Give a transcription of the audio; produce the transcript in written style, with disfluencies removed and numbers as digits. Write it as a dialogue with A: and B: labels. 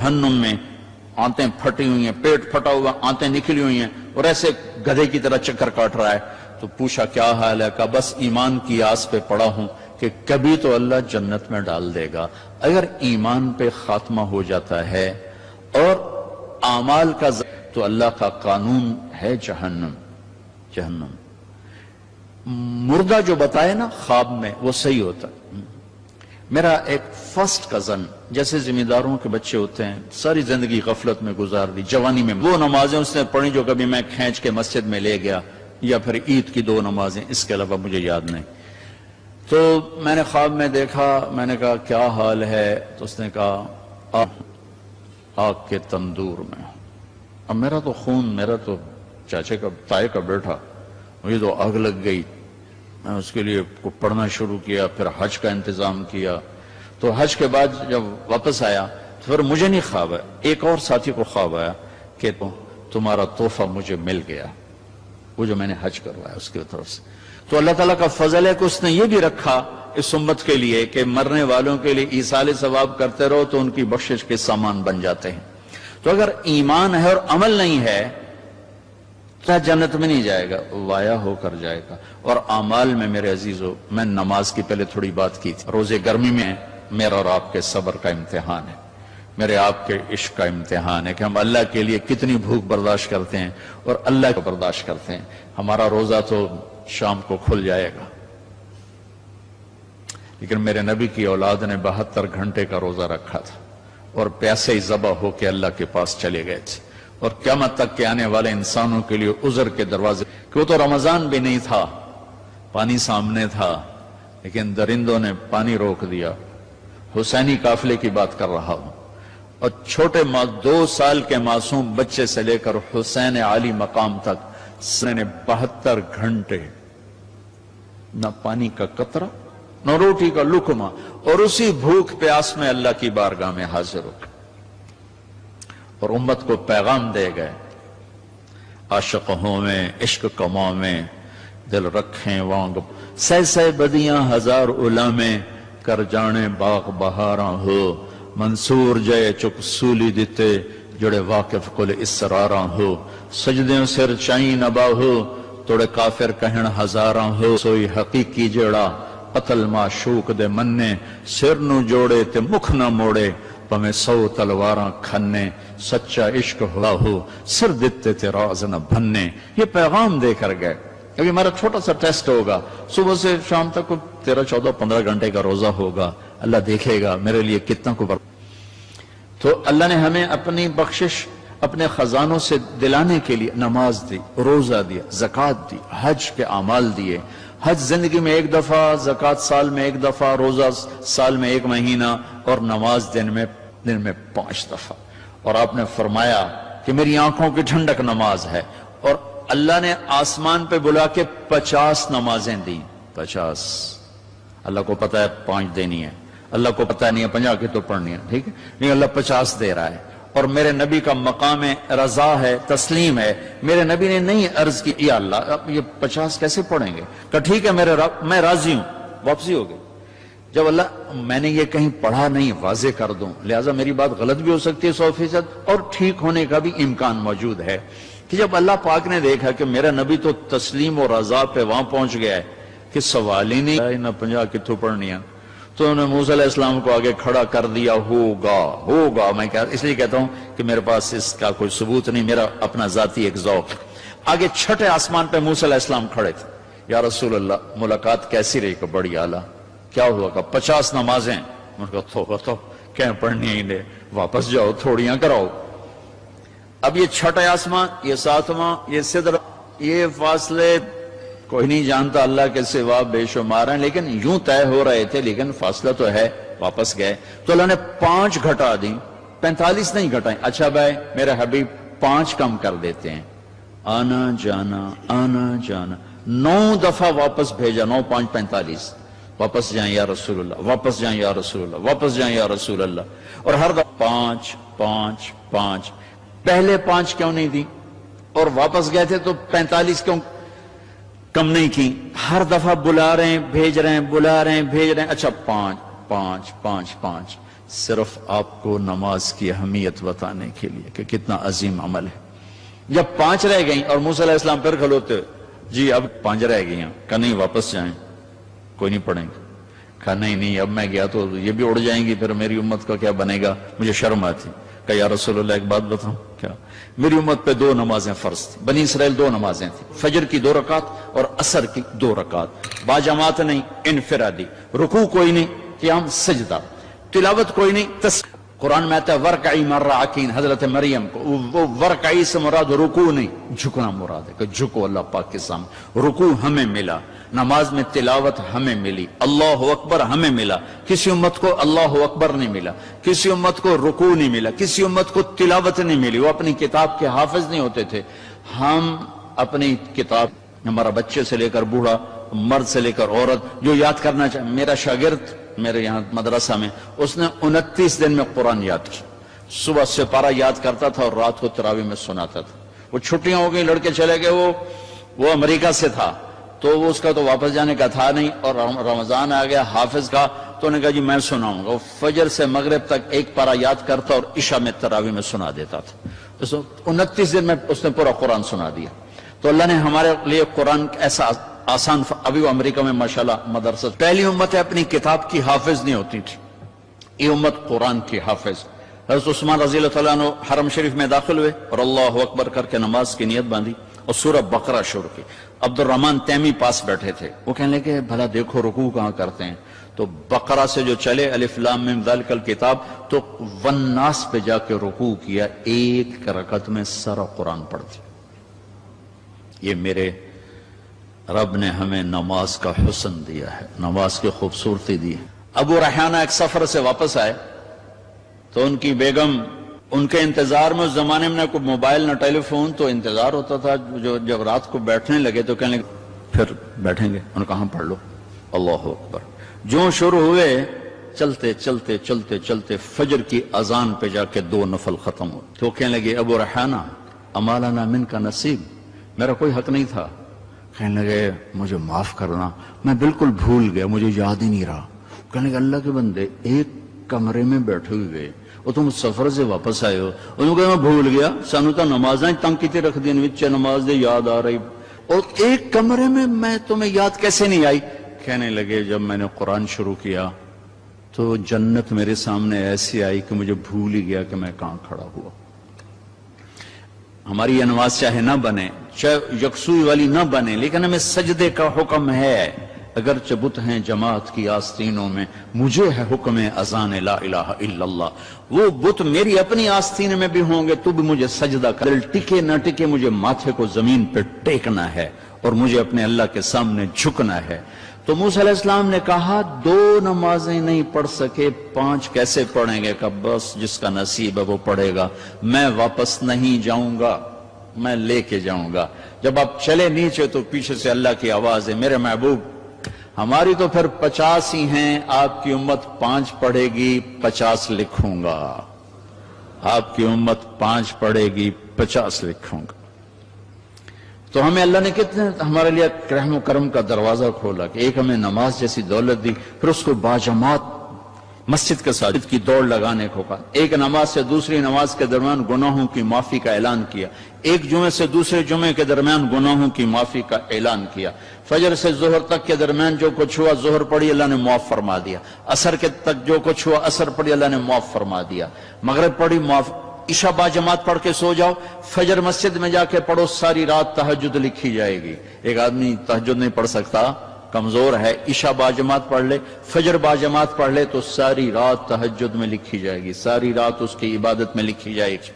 A: جہنم میں آنتیں پھٹی ہوئی ہیں، پیٹ پھٹا ہوا، آنتیں نکلی ہوئی ہیں اور ایسے گدھے کی طرح چکر کاٹ رہا ہے. تو پوچھا کیا حال ہے؟ کہا بس ایمان کی آس پہ پڑا ہوں کہ کبھی تو اللہ جنت میں ڈال دے گا. اگر ایمان پہ خاتمہ ہو جاتا ہے اور اعمال کا تو اللہ کا قانون ہے جہنم. جہنم مردہ جو بتائے نا خواب میں وہ صحیح ہوتا ہے. میرا ایک فرسٹ کزن، جیسے ذمہ داروں کے بچے ہوتے ہیں، ساری زندگی غفلت میں گزار دی، جوانی میں وہ نمازیں اس نے پڑھی جو کبھی میں کھینچ کے مسجد میں لے گیا، یا پھر عید کی 2 نمازیں، اس کے علاوہ مجھے یاد نہیں. تو میں نے خواب میں دیکھا، میں نے کہا کیا حال ہے؟ تو اس نے کہا آگ کے تندور میں. اب میرا تو خون، میرا تو چاچے کا تائے کا بیٹا، مجھے تو آگ لگ گئی. میں اس کے لیے پڑھنا شروع کیا، پھر حج کا انتظام کیا. تو حج کے بعد جب واپس آیا تو پھر مجھے نہیں خواب آیا، ایک اور ساتھی کو خواب آیا کہ تمہارا تحفہ مجھے مل گیا، وہ جو میں نے حج کروایا اس کی طرف سے. تو اللہ تعالیٰ کا فضل ہے کہ اس نے یہ بھی رکھا اس امت کے لیے کہ مرنے والوں کے لیے ایصال ثواب کرتے رہو تو ان کی بخشش کے سامان بن جاتے ہیں. تو اگر ایمان ہے اور عمل نہیں ہے تو جنت میں نہیں جائے گا، وایا ہو کر جائے گا. اور اعمال میں میرے عزیزو، میں نماز کی پہلے تھوڑی بات کی تھی. روزے گرمی میں میرا اور آپ کے صبر کا امتحان ہے، میرے آپ کے عشق کا امتحان ہے کہ ہم اللہ کے لیے کتنی بھوک برداشت کرتے ہیں اور اللہ کو برداشت کرتے ہیں. ہمارا روزہ تو شام کو کھل جائے گا، لیکن میرے نبی کی اولاد نے 72 گھنٹے کا روزہ رکھا تھا اور پیاسے ہی ذبح ہو کے اللہ کے پاس چلے گئے تھے. اور قیامت تک کے آنے والے انسانوں کے لیے عذر کے دروازے، کہ وہ تو رمضان بھی نہیں تھا، پانی سامنے تھا لیکن درندوں نے پانی روک دیا. حسینی قافلے کی بات کر رہا ہوں. اور چھوٹے 2 سال کے معصوم بچے سے لے کر حسین عالی مقام تک نے 72 گھنٹے نہ پانی کا قطرہ نہ روٹی کا لقمہ، اور اسی بھوک پیاس میں اللہ کی بارگاہ میں حاضر ہو اور امت کو پیغام دے گئے. عاشق ہوں میں عشق کماں میں دل رکھیں وانگ، سہ بدیاں ہزار علامے کر جانے باغ بہاراں ہو. منصور جے چک سولی دیتے جڑے واقف کل اسراراں ہو. سجدیں سر چائیں نبا ہو توڑے کافر کہن ہزاراں ہو. سوئی حقیقی جڑا قتل معشوق دے مننے، سر نو جوڑے تے مکھ نہ موڑے پمیں 100 تلواراں کھنے. سچا عشق ہوا ہو سر دیتے تے راز نہ بھنے. یہ پیغام دے کر گئے. ابھی ہمارا چھوٹا سا ٹیسٹ ہوگا، صبح سے شام تک 13 14 15 گھنٹے کا روزہ ہوگا. اللہ دیکھے گا میرے لیے کتنا کو تو اللہ نے ہمیں اپنی بخشش اپنے خزانوں سے دلانے کے لیے نماز دی، روزہ دیا، زکوٰۃ دی، حج کے اعمال دیے. حج زندگی میں 1 دفعہ، زکوٰۃ سال میں 1 دفعہ، روزہ سال میں 1 مہینہ، اور نماز دن میں 5 دفعہ. اور آپ نے فرمایا کہ میری آنکھوں کی ٹھنڈک نماز ہے. اور اللہ نے آسمان پہ بلا کے 50 نمازیں دیں. 50. اللہ کو پتا ہے 5 دینی ہے، اللہ کو پتا نہیں ہے 50 کی تو پڑھنی ہے، ٹھیک ہے، نہیں اللہ 50 دے رہا ہے. اور میرے نبی کا مقام رضا ہے، تسلیم ہے. میرے نبی نے نہیں عرض کی یا اللہ اب یہ 50 کیسے پڑھیں گے؟ کہ ٹھیک ہے میرے رب میں راضی ہوں. واپسی ہو گئی. جب اللہ میں نے یہ کہیں پڑھا نہیں واضح کر دوں، لہٰذا میری بات غلط بھی ہو سکتی ہے 100%، اور ٹھیک ہونے کا بھی امکان موجود ہے. کہ جب اللہ پاک نے دیکھا کہ میرا نبی تو تسلیم و رضا پہ وہاں پہنچ گیا ہے کہ سوال ہی نہیں نہ 50 کتوں پڑھنی ہے، تو انہوں نے موسیٰ علیہ السلام کو آگے کھڑا کر دیا. ہوگا میں اس لیے کہتا ہوں کہ میرے پاس اس کا کوئی ثبوت نہیں، میرا اپنا ذاتی ایک ذوق. آگے چھٹے آسمان پہ موسیٰ علیہ السلام کھڑے تھے. یا رسول اللہ ملاقات کیسی رہی؟ کہ بڑی اعلیٰ. کیا ہوا؟ کہ 50 نمازیں. ان کو تو کہیں پڑھنی ہی نہیں، واپس جاؤ تھوڑیاں کراؤ. اب یہ چھٹے آسمان، یہ 7واں، یہ صدر، یہ فاصلے کوئی نہیں جانتا اللہ کے سوا بے شمار ہیں، لیکن یوں طے ہو رہے تھے، لیکن فاصلہ تو ہے. واپس گئے تو اللہ نے 5 گھٹا دی، 45 نہیں گھٹائیں. اچھا بھائی میرے حبیب 5 کم کر دیتے ہیں. آنا جانا 9 دفعہ واپس بھیجا. 9 5 45. واپس جائیں یا رسول اللہ، واپس جائیں یا رسول اللہ، واپس جائیں یا رسول اللہ. اور ہر دفعہ 5 5 5. پہلے 5 کیوں نہیں دی؟ اور واپس گئے تھے تو 45 کیوں کم نہیں کی؟ ہر دفعہ بلا رہے ہیں بھیج رہے ہیں، بلا رہے ہیں بھیج رہے ہیں. اچھا 5 5 5 5. صرف آپ کو نماز کی اہمیت بتانے کے لیے کہ کتنا عظیم عمل ہے. جب 5 رہ گئیں اور موسیٰ علیہ السلام پھر کھلوتے جی اب 5 رہ گئی ہیں. کہا نہیں واپس جائیں, کوئی نہیں پڑھیں گے. کہا نہیں اب میں گیا تو یہ بھی اڑ جائیں گی, پھر میری امت کا کیا بنے گا, مجھے شرم آتی. کہا یا رسول اللہ ایک بات بتاؤں, کیا؟ میری امت پہ 2 نمازیں فرض تھی. بنی اسرائیل 2 نمازیں تھیں, فجر کی 2 رکعت اور عصر کی 2 رکعت, با جماعت نہیں, انفرادی. رکوع کوئی نہیں, قیام سجدہ, تلاوت کوئی نہیں. قرآن میں آتا ہے ورکعی مع الراکعین, حضرت مریم کو وہ ورکعی سے مراد رکوع نہیں, جھکنا مراد ہے کہ جھکو اللہ پاک کے سامنے. رکوع ہمیں ملا, نماز میں تلاوت ہمیں ملی, اللہ اکبر ہمیں ملا. کسی امت کو اللہ اکبر نہیں ملا, کسی امت کو رکوع نہیں ملا, کسی امت کو تلاوت نہیں ملی. وہ اپنی کتاب کے حافظ نہیں ہوتے تھے. ہم اپنی کتاب, ہمارا بچے سے لے کر بوڑھا, مرد سے لے کر عورت جو یاد کرنا چاہے. میرا شاگرد میرے یہاں مدرسہ میں, اس نے 29 دن میں قرآن یاد کیا. صبح سے پارہ یاد کرتا تھا اور رات کو تراویح میں سناتا تھا. وہ چھٹیاں ہو گئی, لڑکے چلے گئے, وہ امریکہ سے تھا تو وہ اس کا تو واپس جانے کا تھا نہیں, اور رمضان آ گیا حافظ کا, تو انہوں نے کہا جی میں سناؤں گا. وہ فجر سے مغرب تک ایک پارہ یاد کرتا اور عشاء میں تراویح میں سنا دیتا تھا. 29 دن میں اس نے پورا قرآن سنا دیا. تو اللہ نے ہمارے لیے قرآن ایسا آسان. ابھی وہ امریکہ میں ماشاءاللہ مدرسہ, پہلی امت ہے اپنی کتاب کی حافظ نہیں ہوتی تھی, یہ امت قرآن کی حافظ. حضرت عثمان رضی اللہ تعالیٰ عنہ حرم شریف میں داخل ہوئے اور اللہ اکبر کر کے نماز کی نیت باندھی اور سورہ بقرہ شروع کی. عبد الرحمن تیمی پاس بیٹھے تھے, وہ کہنے لگے بھلا دیکھو رکوع کہاں کرتے ہیں. تو بقرہ سے جو چلے الف لام میم ذالک الکتاب, تو والناس پہ جا کے رکوع کیا. 1 رکعت میں سارا قرآن پڑھ دیا. یہ میرے رب نے ہمیں نماز کا حسن دیا ہے, نماز کی خوبصورتی دی ہے. ابو ریحانہ ایک سفر سے واپس آئے تو ان کی بیگم ان کے انتظار میں, اس زمانے میں نہ کوئی موبائل نہ ٹیلی فون, تو انتظار ہوتا تھا. جب رات کو بیٹھنے لگے تو کہنے لگے پھر بیٹھیں گے. انہوں نے کہا پڑھ لو. اللہ اکبر. جو شروع ہوئے چلتے چلتے چلتے چلتے فجر کی اذان پہ جا کے 2 نفل ختم ہوئے. تو کہنے لگے ابو ریحانہ اما لنا منک نصیب, میرا کوئی حق نہیں تھا. کہنے لگے مجھے معاف کرنا, میں بالکل بھول گیا, مجھے یاد ہی نہیں رہا. کہنے لگے اللہ کے بندے, ایک کمرے میں بیٹھے ہوئے اور تم سفر سے واپس آئے ہو. انہوں نے کہا میں بھول گیا, سانو تو نمازیں تنگ کیتے رکھ دیں, وچ نماز دے یاد آ رہی, اور ایک کمرے میں تمہیں یاد کیسے نہیں آئی. کہنے لگے جب میں نے قرآن شروع کیا تو جنت میرے سامنے ایسی آئی کہ مجھے بھول ہی گیا کہ میں کہاں کھڑا ہوا. ہماری یہ نماز چاہے نہ بنے, چاہے یکسوئی والی نہ بنے, لیکن ہمیں سجدے کا حکم ہے. اگرچہ بت ہیں جماعت کی آستینوں میں, مجھے ہے حکم اذان لا الہ الا اللہ. وہ بت میری اپنی آستین میں بھی ہوں گے تو بھی مجھے سجدہ کر, ٹکے نہ ٹکے مجھے ماتھے کو زمین پہ ٹیکنا ہے اور مجھے اپنے اللہ کے سامنے جھکنا ہے. تو موسیٰ علیہ السلام نے کہا 2 نمازیں نہیں پڑھ سکے, 5 کیسے پڑھیں گے؟ کہ بس جس کا نصیب ہے وہ پڑھے گا, میں واپس نہیں جاؤں گا, میں لے کے جاؤں گا. جب آپ چلے نیچے تو پیچھے سے اللہ کی آواز ہے, میرے محبوب ہماری تو پھر 50 ہی ہیں, آپ کی امت 5 پڑھے گی, 50 لکھوں گا. آپ کی امت 5 پڑھے گی, 50 لکھوں گا. تو ہمیں اللہ نے کتنے ہمارے لیے رحم و کرم کا دروازہ کھولا کہ ایک ہمیں نماز جیسی دولت دی, پھر اس کو باجماعت مسجد کے ساتھ کی دوڑ لگانے کو کہا. ایک نماز سے دوسری نماز کے درمیان گناہوں کی معافی کا اعلان کیا. ایک جمعے سے دوسرے جمعے کے درمیان گناہوں کی معافی کا اعلان کیا. فجر سے ظہر تک کے درمیان جو کچھ ہوا ظہر پڑھی اللہ نے معاف فرما دیا. عصر کے تک جو کچھ ہوا عصر پڑھی اللہ نے معاف فرما دیا. مغرب پڑھی معاف. عشاء با جماعت پڑھ کے سو جاؤ, فجر مسجد میں جا کے پڑھو, ساری رات تہجد لکھی جائے گی. ایک آدمی تہجد نہیں پڑھ سکتا, کمزور ہے, عشاء با جماعت پڑھ لے, فجر با جماعت پڑھ لے تو ساری رات تہجد میں لکھی جائے گی, ساری رات اس کی عبادت میں لکھی جائے گی.